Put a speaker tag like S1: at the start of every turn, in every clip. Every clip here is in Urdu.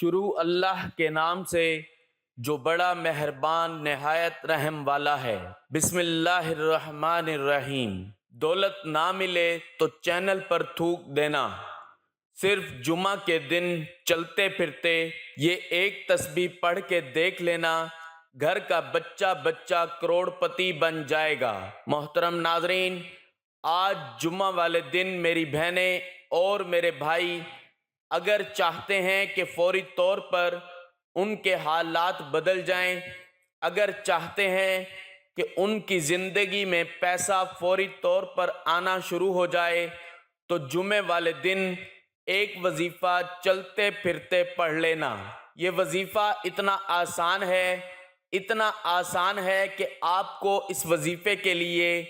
S1: شروع اللہ کے نام سے جو بڑا مہربان نہایت رحم والا ہے۔ بسم اللہ الرحمن الرحیم۔ دولت نہ ملے تو چینل پر تھوک دینا، صرف جمعہ کے دن چلتے پھرتے یہ ایک تسبیح پڑھ کے دیکھ لینا، گھر کا بچہ بچہ کروڑ پتی بن جائے گا۔ محترم ناظرین، آج جمعہ والے دن میری بہنیں اور میرے بھائی اگر چاہتے ہیں کہ فوری طور پر ان کے حالات بدل جائیں، اگر چاہتے ہیں کہ ان کی زندگی میں پیسہ فوری طور پر آنا شروع ہو جائے، تو جمعے والے دن ایک وظیفہ چلتے پھرتے پڑھ لینا۔ یہ وظیفہ اتنا آسان ہے کہ آپ کو اس وظیفے کے لیے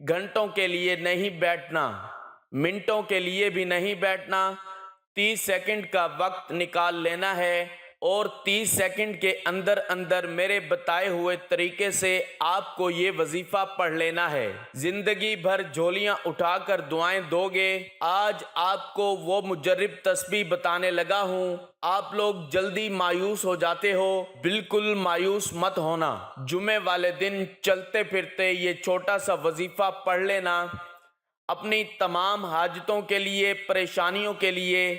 S1: گھنٹوں کے لیے نہیں بیٹھنا، منٹوں کے لیے بھی نہیں بیٹھنا، 30 سیکنڈ کا وقت نکال لینا ہے اور 30 سیکنڈ کے اندر اندر میرے بتائے ہوئے طریقے سے آپ کو یہ وظیفہ پڑھ لینا ہے۔ زندگی بھر جھولیاں اٹھا کر دعائیں دو گے، آج آپ کو وہ مجرب تسبیح بتانے لگا ہوں۔ آپ لوگ جلدی مایوس ہو جاتے ہو، بالکل مایوس مت ہونا۔ جمعے والے دن چلتے پھرتے یہ چھوٹا سا وظیفہ پڑھ لینا، اپنی تمام حاجتوں کے لیے، پریشانیوں کے لیے۔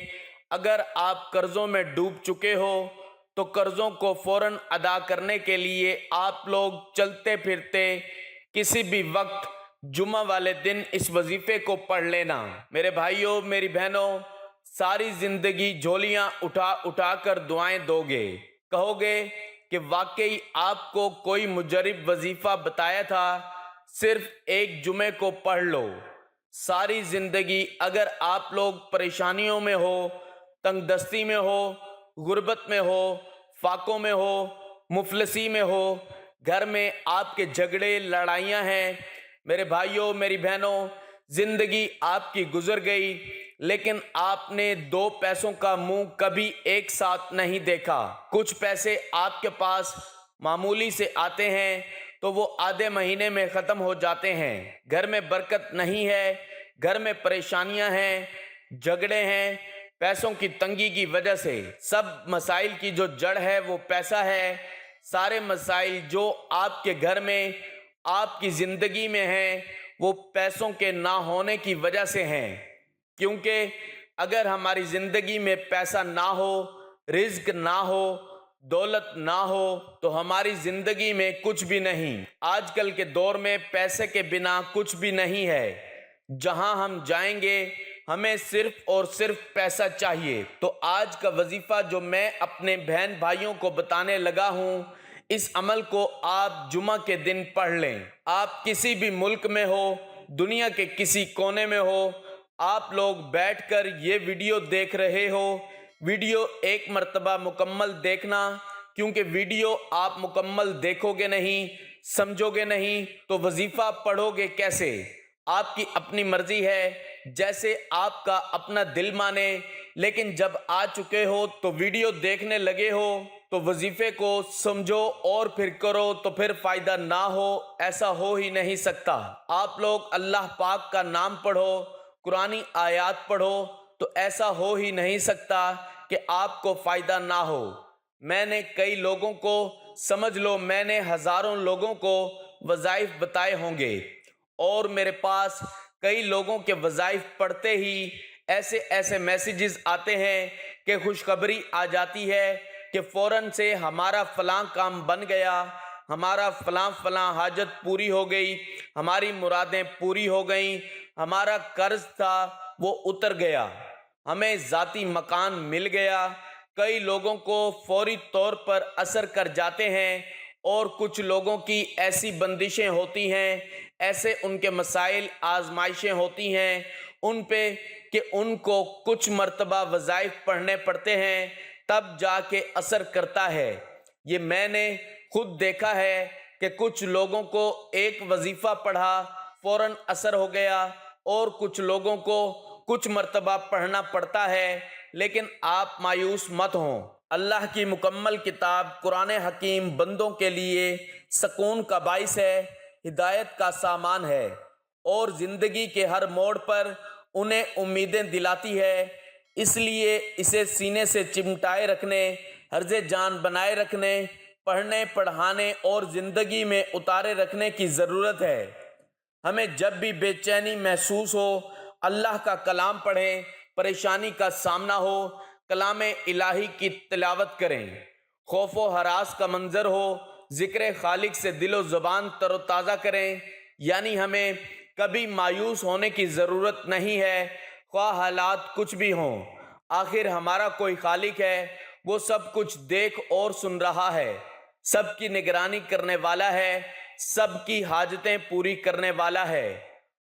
S1: اگر آپ قرضوں میں ڈوب چکے ہو تو قرضوں کو فوراً ادا کرنے کے لیے آپ لوگ چلتے پھرتے کسی بھی وقت جمعہ والے دن اس وظیفے کو پڑھ لینا۔ میرے بھائیوں، میری بہنوں، ساری زندگی جھولیاں اٹھا اٹھا کر دعائیں دو گے، کہو گے کہ واقعی آپ کو کوئی مجرب وظیفہ بتایا تھا، صرف ایک جمعے کو پڑھ لو۔ ساری زندگی اگر آپ لوگ پریشانیوں میں ہو، تنگ دستی میں ہو، غربت میں ہو، فاقوں میں ہو، مفلسی میں ہو، گھر میں آپ کے جھگڑے لڑائیاں ہیں، میرے بھائیوں میری بہنوں، زندگی آپ کی گزر گئی، لیکن آپ نے دو پیسوں کا منہ کبھی ایک ساتھ نہیں دیکھا۔ کچھ پیسے آپ کے پاس معمولی سے آتے ہیں تو وہ آدھے مہینے میں ختم ہو جاتے ہیں۔ گھر میں برکت نہیں ہے، گھر میں پریشانیاں ہیں، جھگڑے ہیں، پیسوں کی تنگی کی وجہ سے۔ سب مسائل کی جو جڑ ہے وہ پیسہ ہے۔ سارے مسائل جو آپ کے گھر میں، آپ کی زندگی میں ہیں، وہ پیسوں کے نہ ہونے کی وجہ سے ہیں، کیونکہ اگر ہماری زندگی میں پیسہ نہ ہو، رزق نہ ہو، دولت نہ ہو تو ہماری زندگی میں کچھ بھی نہیں۔ آج کل کے دور میں پیسے کے بنا کچھ بھی نہیں ہے۔ جہاں ہم جائیں گے ہمیں صرف اور صرف پیسہ چاہیے۔ تو آج کا وظیفہ جو میں اپنے بہن بھائیوں کو بتانے لگا ہوں، اس عمل کو آپ جمعہ کے دن پڑھ لیں۔ آپ کسی بھی ملک میں ہو، دنیا کے کسی کونے میں ہو، آپ لوگ بیٹھ کر یہ ویڈیو دیکھ رہے ہو، ویڈیو ایک مرتبہ مکمل دیکھنا، کیونکہ ویڈیو آپ مکمل دیکھو گے نہیں، سمجھو گے نہیں تو وظیفہ پڑھو گے کیسے؟ آپ کی اپنی مرضی ہے، جیسے آپ کا اپنا دل مانے، لیکن جب آ چکے ہو تو ویڈیو دیکھنے لگے ہو تو وظیفے کو سمجھو اور پھر کرو، تو پھر فائدہ نہ ہو ایسا ہو ہی نہیں سکتا۔ آپ لوگ اللہ پاک کا نام پڑھو، قرآنی آیات پڑھو، تو ایسا ہو ہی نہیں سکتا کہ آپ کو فائدہ نہ ہو۔ میں نے کئی لوگوں کو، سمجھ لو میں نے ہزاروں لوگوں کو وظائف بتائے ہوں گے، اور میرے پاس کئی لوگوں کے وظائف پڑھتے ہی ایسے ایسے میسیجز آتے ہیں کہ خوشخبری آ جاتی ہے کہ فوراً سے ہمارا فلاں کام بن گیا، ہمارا فلاں فلاں حاجت پوری ہو گئی، ہماری مرادیں پوری ہو گئیں، ہمارا قرض تھا وہ اتر گیا، ہمیں ذاتی مکان مل گیا۔ کئی لوگوں کو فوری طور پر اثر کر جاتے ہیں، اور کچھ لوگوں کی ایسی بندشیں ہوتی ہیں، ایسے ان کے مسائل آزمائشیں ہوتی ہیں ان پہ کہ ان کو کچھ مرتبہ وظائف پڑھنے پڑتے ہیں، تب جا کے اثر کرتا ہے۔ یہ میں نے خود دیکھا ہے کہ کچھ لوگوں کو ایک وظیفہ پڑھا فوراً اثر ہو گیا، اور کچھ لوگوں کو کچھ مرتبہ پڑھنا پڑتا ہے، لیکن آپ مایوس مت ہوں۔ اللہ کی مکمل کتاب قرآن حکیم بندوں کے لیے سکون کا باعث ہے، ہدایت کا سامان ہے، اور زندگی کے ہر موڑ پر انہیں امیدیں دلاتی ہے۔ اس لیے اسے سینے سے چمٹائے رکھنے، حرز جان بنائے رکھنے، پڑھنے پڑھانے اور زندگی میں اتارے رکھنے کی ضرورت ہے۔ ہمیں جب بھی بے چینی محسوس ہو، اللہ کا کلام پڑھیں، پریشانی کا سامنا ہو، کلام الہی کی تلاوت کریں، خوف و ہراس کا منظر ہو، ذکر خالق سے دل و زبان تر و تازہ کریں۔ یعنی ہمیں کبھی مایوس ہونے کی ضرورت نہیں ہے، خواہ حالات کچھ بھی ہوں۔ آخر ہمارا کوئی خالق ہے، وہ سب کچھ دیکھ اور سن رہا ہے، سب کی نگرانی کرنے والا ہے، سب کی حاجتیں پوری کرنے والا ہے،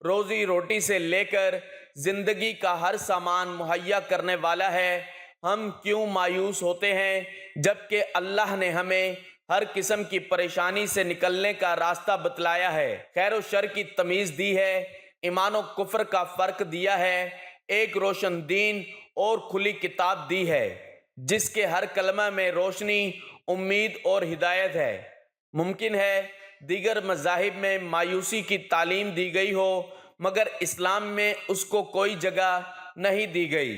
S1: روزی روٹی سے لے کر زندگی کا ہر سامان مہیا کرنے والا ہے۔ ہم کیوں مایوس ہوتے ہیں جبکہ اللہ نے ہمیں ہر قسم کی پریشانی سے نکلنے کا راستہ بتلایا ہے، خیر و شر کی تمیز دی ہے، ایمان و کفر کا فرق دیا ہے، ایک روشن دین اور کھلی کتاب دی ہے جس کے ہر کلمہ میں روشنی، امید اور ہدایت ہے۔ ممکن ہے دیگر مذاہب میں مایوسی کی تعلیم دی گئی ہو، مگر اسلام میں اس کو کوئی جگہ نہیں دی گئی،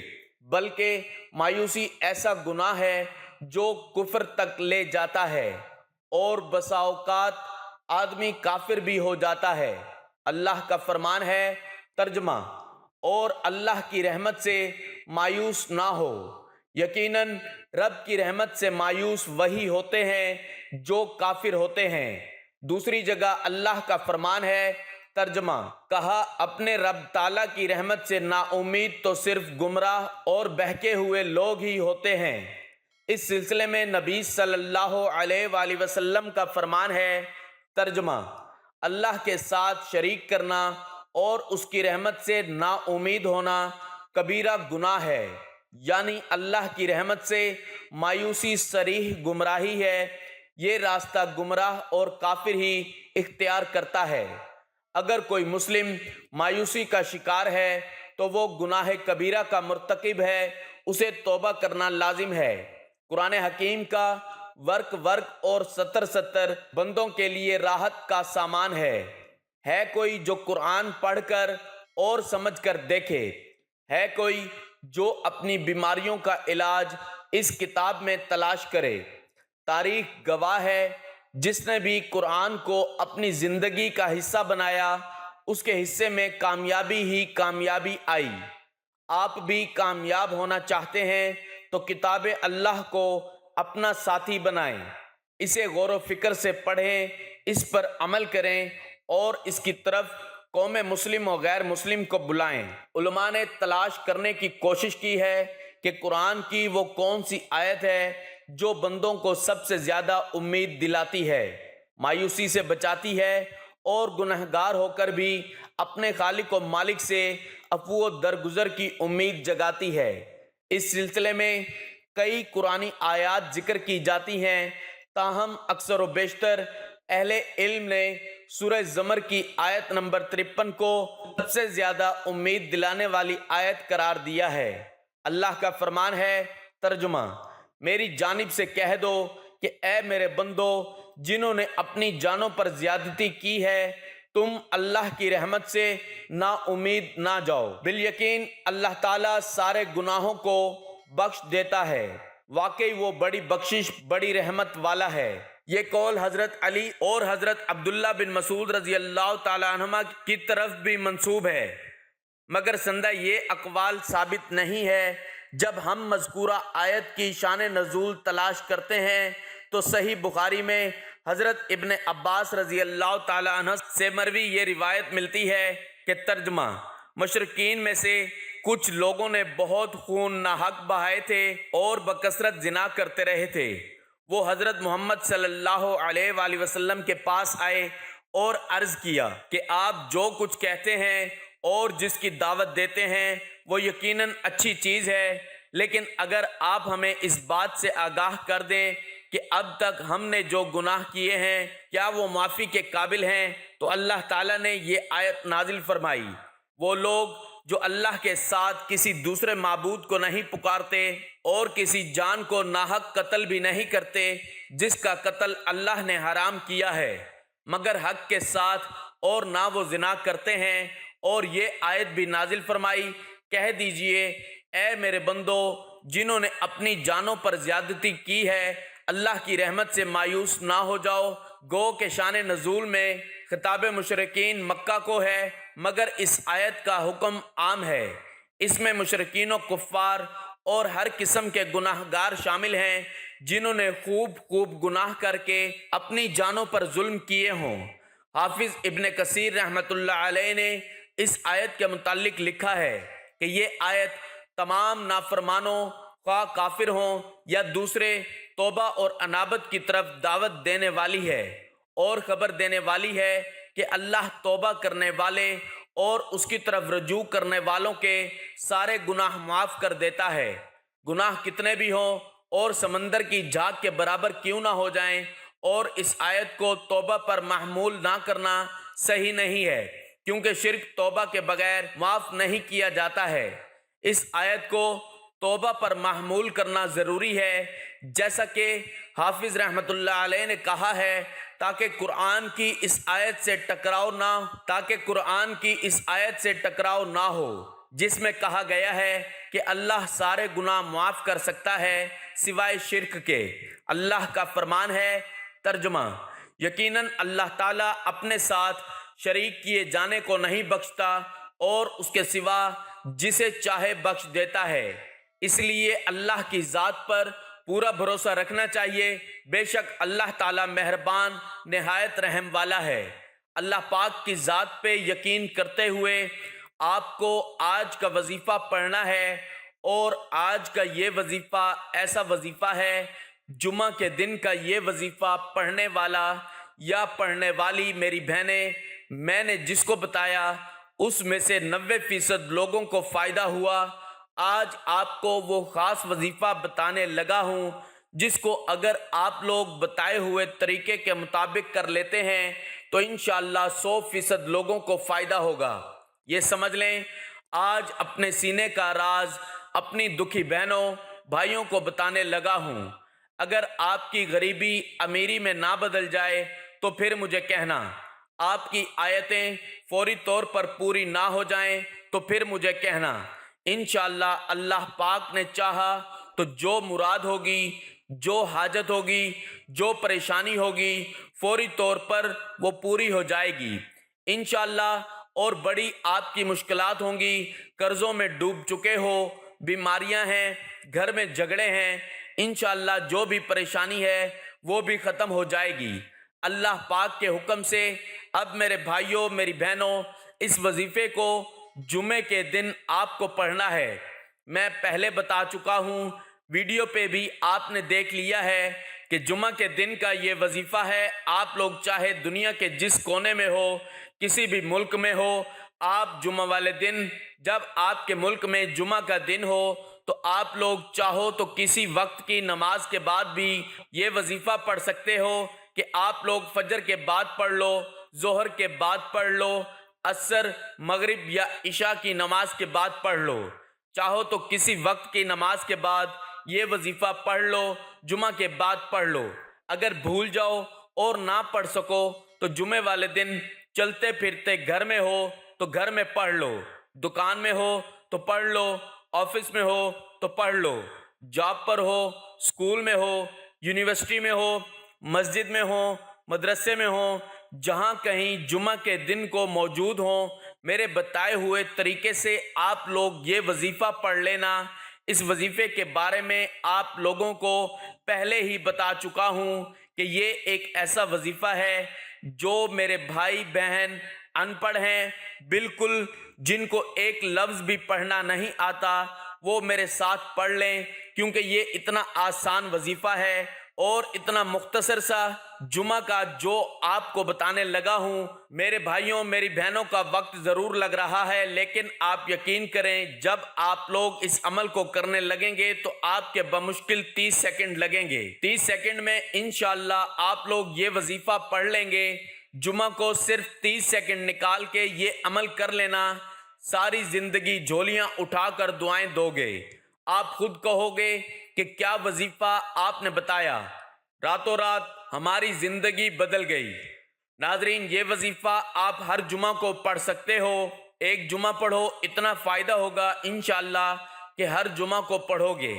S1: بلکہ مایوسی ایسا گناہ ہے جو کفر تک لے جاتا ہے اور بسا اوقات آدمی کافر بھی ہو جاتا ہے۔ اللہ کا فرمان ہے، ترجمہ، اور اللہ کی رحمت سے مایوس نہ ہو، یقیناً رب کی رحمت سے مایوس وہی ہوتے ہیں جو کافر ہوتے ہیں۔ دوسری جگہ اللہ کا فرمان ہے، ترجمہ، کہا اپنے رب تعالیٰ کی رحمت سے نا امید تو صرف گمراہ اور بہکے ہوئے لوگ ہی ہوتے ہیں۔ اس سلسلے میں نبی صلی اللہ علیہ وآلہ وسلم کا فرمان ہے، ترجمہ، اللہ کے ساتھ شریک کرنا اور اس کی رحمت سے نا امید ہونا کبیرہ گناہ ہے، یعنی اللہ کی رحمت سے مایوسی صریح گمراہی ہے۔ یہ راستہ گمراہ اور کافر ہی اختیار کرتا ہے۔ اگر کوئی مسلم مایوسی کا شکار ہے تو وہ گناہ کبیرہ کا مرتکب ہے، اسے توبہ کرنا لازم ہے۔ قرآن حکیم کا ورق ورق اور سطر سطر بندوں کے لیے راحت کا سامان ہے کوئی جو قرآن پڑھ کر اور سمجھ کر دیکھے، ہے کوئی جو اپنی بیماریوں کا علاج اس کتاب میں تلاش کرے۔ تاریخ گواہ ہے، جس نے بھی قرآن کو اپنی زندگی کا حصہ بنایا، اس کے حصے میں کامیابی ہی کامیابی آئی۔ آپ بھی کامیاب ہونا چاہتے ہیں تو کتاب اللہ کو اپنا ساتھی بنائیں، اسے غور و فکر سے پڑھیں، اس پر عمل کریں اور اس کی طرف قوم مسلم و غیر مسلم کو بلائیں۔ علماء نے تلاش کرنے کی کوشش کی ہے کہ قرآن کی وہ کون سی آیت ہے جو بندوں کو سب سے زیادہ امید دلاتی ہے، مایوسی سے بچاتی ہے اور گنہگار ہو کر بھی اپنے خالق و مالک سے عفو و درگزر کی امید جگاتی ہے۔ اس سلسلے میں کئی قرآنی آیات ذکر کی جاتی ہیں، تاہم اکثر و بیشتر اہل علم نے سورہ زمر کی آیت نمبر 53 کو سب سے زیادہ امید دلانے والی آیت قرار دیا ہے۔ اللہ کا فرمان ہے، ترجمہ، میری جانب سے کہہ دو کہ اے میرے بندو، جنہوں نے اپنی جانوں پر زیادتی کی ہے، تم اللہ کی رحمت سے نا امید نہ جاؤ، بالیقین اللہ تعالیٰ سارے گناہوں کو بخش دیتا ہے، واقعی وہ بڑی بخشش بڑی رحمت والا ہے۔ یہ قول حضرت علی اور حضرت عبداللہ بن مسعود رضی اللہ تعالیٰ عنہما کی طرف بھی منسوب ہے، مگر سندہ یہ اقوال ثابت نہیں ہے۔ جب ہم مذکورہ آیت کی شان نزول تلاش کرتے ہیں تو صحیح بخاری میں حضرت ابن عباس رضی اللہ تعالیٰ عنہ سے مروی یہ روایت ملتی ہے کہ ترجمہ، مشرکین میں سے کچھ لوگوں نے بہت خون ناحق بہائے تھے اور بکثرت زنا کرتے رہے تھے۔ وہ حضرت محمد صلی اللہ علیہ وآلہ وسلم کے پاس آئے اور عرض کیا کہ آپ جو کچھ کہتے ہیں اور جس کی دعوت دیتے ہیں وہ یقیناً اچھی چیز ہے، لیکن اگر آپ ہمیں اس بات سے آگاہ کر دیں کہ اب تک ہم نے جو گناہ کیے ہیں کیا وہ معافی کے قابل ہیں، تو اللہ تعالیٰ نے یہ آیت نازل فرمائی، وہ لوگ جو اللہ کے ساتھ کسی دوسرے معبود کو نہیں پکارتے اور کسی جان کو ناحق قتل بھی نہیں کرتے جس کا قتل اللہ نے حرام کیا ہے مگر حق کے ساتھ، اور نہ وہ زنا کرتے ہیں۔ اور یہ آیت بھی نازل فرمائی، کہہ دیجئے اے میرے بندو، جنہوں نے اپنی جانوں پر زیادتی کی ہے، اللہ کی رحمت سے مایوس نہ ہو جاؤ۔ گو کہ شان نزول میں خطاب مشرکین مکہ کو ہے، مگر اس آیت کا حکم عام ہے۔ اس میں مشرکین و کفار اور ہر قسم کے گناہ گار شامل ہیں جنہوں نے خوب گناہ کر کے اپنی جانوں پر ظلم کیے ہوں۔ حافظ ابن کثیر رحمۃ اللہ علیہ نے اس آیت کے متعلق لکھا ہے کہ یہ آیت تمام نافرمانوں، خواہ کافر ہوں یا دوسرے، توبہ اور انابت کی طرف دعوت دینے والی ہے اور خبر دینے والی ہے کہ اللہ توبہ کرنے والے اور اس کی طرف رجوع کرنے والوں کے سارے گناہ معاف کر دیتا ہے، گناہ کتنے بھی ہوں اور سمندر کی جھاگ کے برابر کیوں نہ ہو جائیں۔ اور اس آیت کو توبہ پر محمول نہ کرنا صحیح نہیں ہے، کیونکہ شرک توبہ کے بغیر معاف نہیں کیا جاتا ہے۔ اس آیت کو توبہ پر محمول کرنا ضروری ہے، جیسا کہ حافظ رحمۃ اللہ علیہ نے کہا ہے، تاکہ قرآن کی اس آیت سے ٹکراؤ نہ ہو جس میں کہا گیا ہے کہ اللہ سارے گناہ معاف کر سکتا ہے سوائے شرک کے۔ اللہ کا فرمان ہے، ترجمہ: یقیناً اللہ تعالیٰ اپنے ساتھ شریک کیے جانے کو نہیں بخشتا اور اس کے سوا جسے چاہے بخش دیتا ہے، اس لیے اللہ کی ذات پر پورا بھروسہ رکھنا چاہیے۔ بے شک اللہ تعالیٰ مہربان نہایت رحم والا ہے۔ اللہ پاک کی ذات پہ یقین کرتے ہوئے آپ کو آج کا وظیفہ پڑھنا ہے، اور آج کا یہ وظیفہ ایسا وظیفہ ہے، جمعہ کے دن کا یہ وظیفہ پڑھنے والا یا پڑھنے والی میری بہنیں، میں نے جس کو بتایا اس میں سے 90% لوگوں کو فائدہ ہوا۔ آج آپ کو وہ خاص وظیفہ بتانے لگا ہوں جس کو اگر آپ لوگ بتائے ہوئے طریقے کے مطابق کر لیتے ہیں تو انشاءاللہ 100% لوگوں کو فائدہ ہوگا۔ یہ سمجھ لیں، آج اپنے سینے کا راز اپنی دکھی بہنوں بھائیوں کو بتانے لگا ہوں۔ اگر آپ کی غریبی امیری میں نہ بدل جائے تو پھر مجھے کہنا، آپ کی آیتیں فوری طور پر پوری نہ ہو جائیں تو پھر مجھے کہنا۔ انشاءاللہ اللہ پاک نے چاہا تو جو مراد ہوگی، جو حاجت ہوگی، جو پریشانی ہوگی، فوری طور پر وہ پوری ہو جائے گی انشاءاللہ۔ اور بڑی آپ کی مشکلات ہوں گی، قرضوں میں ڈوب چکے ہو، بیماریاں ہیں، گھر میں جھگڑے ہیں، انشاءاللہ جو بھی پریشانی ہے وہ بھی ختم ہو جائے گی اللہ پاک کے حکم سے۔ اب میرے بھائیوں، میری بہنوں، اس وظیفے کو جمعے کے دن آپ کو پڑھنا ہے۔ میں پہلے بتا چکا ہوں، ویڈیو پہ بھی آپ نے دیکھ لیا ہے کہ جمعہ کے دن کا یہ وظیفہ ہے۔ آپ لوگ چاہے دنیا کے جس کونے میں ہو، کسی بھی ملک میں ہو، آپ جمعہ والے دن، جب آپ کے ملک میں جمعہ کا دن ہو تو آپ لوگ چاہو تو کسی وقت کی نماز کے بعد بھی یہ وظیفہ پڑھ سکتے ہو کہ آپ لوگ فجر کے بعد پڑھ لو، ظہر کے بعد پڑھ لو، عصر، مغرب یا عشاء کی نماز کے بعد پڑھ لو، چاہو تو کسی وقت کی نماز کے بعد یہ وظیفہ پڑھ لو، جمعہ کے بعد پڑھ لو۔ اگر بھول جاؤ اور نہ پڑھ سکو تو جمعے والے دن چلتے پھرتے گھر میں ہو تو گھر میں پڑھ لو، دکان میں ہو تو پڑھ لو، آفس میں ہو تو پڑھ لو، جاب پر ہو، اسکول میں ہو، یونیورسٹی میں ہو، مسجد میں ہو، مدرسے میں ہو، جہاں کہیں جمعہ کے دن کو موجود ہوں، میرے بتائے ہوئے طریقے سے آپ لوگ یہ وظیفہ پڑھ لینا۔ اس وظیفے کے بارے میں آپ لوگوں کو پہلے ہی بتا چکا ہوں کہ یہ ایک ایسا وظیفہ ہے جو میرے بھائی بہن ان پڑھ ہیں، بالکل جن کو ایک لفظ بھی پڑھنا نہیں آتا، وہ میرے ساتھ پڑھ لیں، کیونکہ یہ اتنا آسان وظیفہ ہے اور اتنا مختصر سا جمعہ کا جو آپ کو بتانے لگا ہوں۔ میرے بھائیوں، میری بہنوں کا وقت ضرور لگ رہا ہے، لیکن آپ یقین کریں جب آپ لوگ اس عمل کو کرنے لگیں گے تو آپ کے بمشکل 30 سیکنڈ لگیں گے۔ 30 سیکنڈ میں انشاءاللہ آپ لوگ یہ وظیفہ پڑھ لیں گے۔ جمعہ کو صرف 30 سیکنڈ نکال کے یہ عمل کر لینا، ساری زندگی جھولیاں اٹھا کر دعائیں دو گے۔ آپ خود کہو گے کہ کیا وظیفہ آپ نے بتایا، راتوں رات ہماری زندگی بدل گئی۔ ناظرین، یہ وظیفہ آپ ہر جمعہ کو پڑھ سکتے ہو، ایک جمعہ پڑھو، اتنا فائدہ ہوگا انشاءاللہ کہ ہر جمعہ کو پڑھو گے،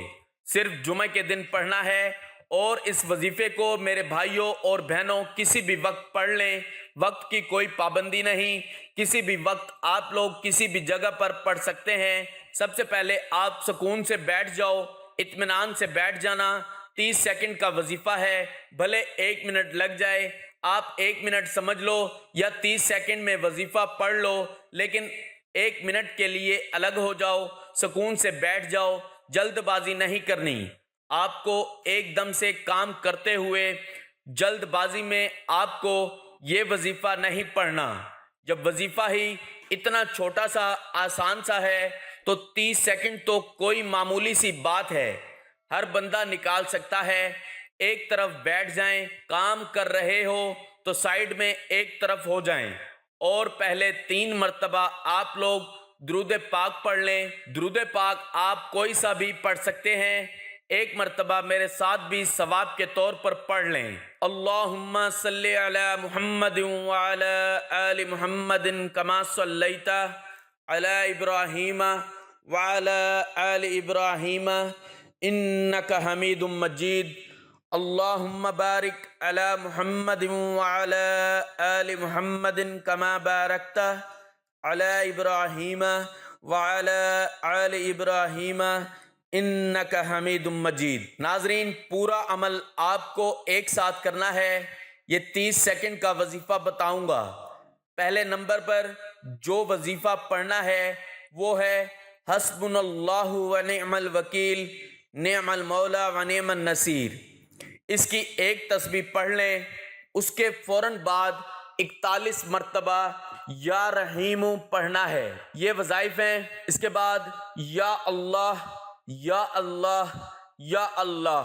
S1: صرف جمعہ کے دن پڑھنا ہے، اور اس وظیفے کو میرے بھائیوں اور بہنوں کسی بھی وقت پڑھ لیں، وقت کی کوئی پابندی نہیں، کسی بھی وقت آپ لوگ کسی بھی جگہ پر پڑھ سکتے ہیں۔ سب سے پہلے آپ سکون سے بیٹھ جاؤ، اطمینان سے بیٹھ جانا۔ 30 سیکنڈ کا وظیفہ ہے، بھلے 1 منٹ لگ جائے، آپ 1 منٹ سمجھ لو یا 30 سیکنڈ میں وظیفہ پڑھ لو، لیکن 1 منٹ کے لیے الگ ہو جاؤ، سکون سے بیٹھ جاؤ، جلد بازی نہیں کرنی۔ آپ کو ایک دم سے کام کرتے ہوئے جلد بازی میں آپ کو یہ وظیفہ نہیں پڑھنا۔ جب وظیفہ ہی اتنا چھوٹا سا آسان سا ہے تو 30 سیکنڈ تو کوئی معمولی سی بات ہے، ہر بندہ نکال سکتا ہے۔ ایک طرف بیٹھ جائیں، کام کر رہے ہو تو سائیڈ میں ایک طرف ہو جائیں، اور پہلے 3 مرتبہ آپ لوگ درود پاک پڑھ لیں۔ درود پاک آپ کوئی سا بھی پڑھ سکتے ہیں، ایک مرتبہ میرے ساتھ بھی ثواب کے طور پر پڑھ لیں۔ اللہم صلی علی محمد وعلی آل محمد کما صلیت علی ابراہیم وعلی آل ابراہیم انک حمید مجید۔ اللہم بارک علی محمد وعلی آل محمد کما بارکت علی ابراہیم وعلی آل ابراہیم انک حمید مجید۔ ناظرین، پورا عمل آپ کو ایک ساتھ کرنا ہے۔ یہ 30 سیکنڈ کا وظیفہ بتاؤں گا۔ پہلے نمبر پر جو وظیفہ پڑھنا ہے وہ ہے حسبنا اللہ و نعم الوکیل، نعم المولا و نعم النصیر۔ اس کی ایک تسبیح پڑھ لیں، اس کے فوراً بعد 41 مرتبہ یا رحیم پڑھنا ہے۔ یہ وظائف ہیں۔ اس کے بعد یا اللہ یا اللہ یا اللہ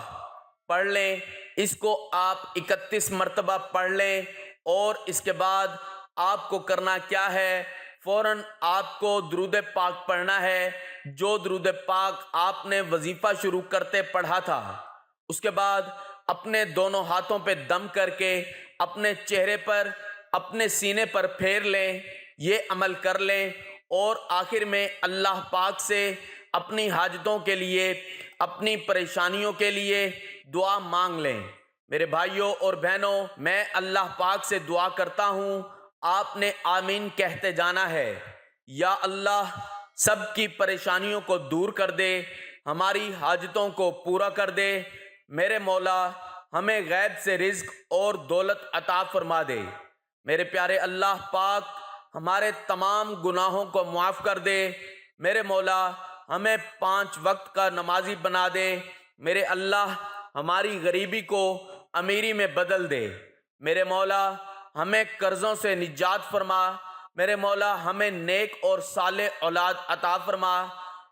S1: پڑھ لیں، اس کو آپ 31 مرتبہ پڑھ لیں، اور اس کے بعد آپ کو کرنا کیا ہے، فوراً آپ کو درود پاک پڑھنا ہے، جو درود پاک آپ نے وظیفہ شروع کرتے پڑھا تھا۔ اس کے بعد اپنے دونوں ہاتھوں پہ دم کر کے اپنے چہرے پر، اپنے سینے پر پھیر لیں، یہ عمل کر لیں، اور آخر میں اللہ پاک سے اپنی حاجتوں کے لیے، اپنی پریشانیوں کے لیے دعا مانگ لیں۔ میرے بھائیوں اور بہنوں، میں اللہ پاک سے دعا کرتا ہوں، آپ نے آمین کہتے جانا ہے۔ یا اللہ سب کی پریشانیوں کو دور کر دے، ہماری حاجتوں کو پورا کر دے۔ میرے مولا ہمیں غیب سے رزق اور دولت عطا فرما دے۔ میرے پیارے اللہ پاک ہمارے تمام گناہوں کو معاف کر دے۔ میرے مولا ہمیں 5 وقت کا نمازی بنا دے۔ میرے اللہ ہماری غریبی کو امیری میں بدل دے۔ میرے مولا ہمیں قرضوں سے نجات فرما۔ میرے مولا ہمیں نیک اور صالح اولاد عطا فرما۔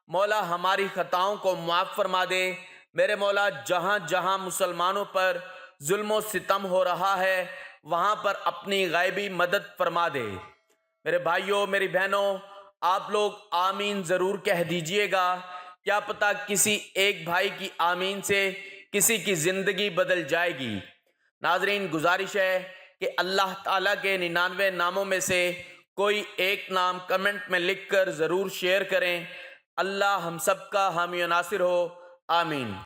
S1: مولا ہماری خطاؤں کو معاف فرما دے۔ میرے مولا جہاں جہاں مسلمانوں پر ظلم و ستم ہو رہا ہے وہاں پر اپنی غیبی مدد فرما دے۔ میرے بھائیوں، میری بہنوں، آپ لوگ آمین ضرور کہہ دیجئے گا، کیا پتہ کسی ایک بھائی کی آمین سے کسی کی زندگی بدل جائے گی۔ ناظرین، گزارش ہے کہ اللہ تعالیٰ کے 99 ناموں میں سے کوئی ایک نام کمنٹ میں لکھ کر ضرور شیئر کریں۔ اللہ ہم سب کا حامی و ناصر ہو، آمین۔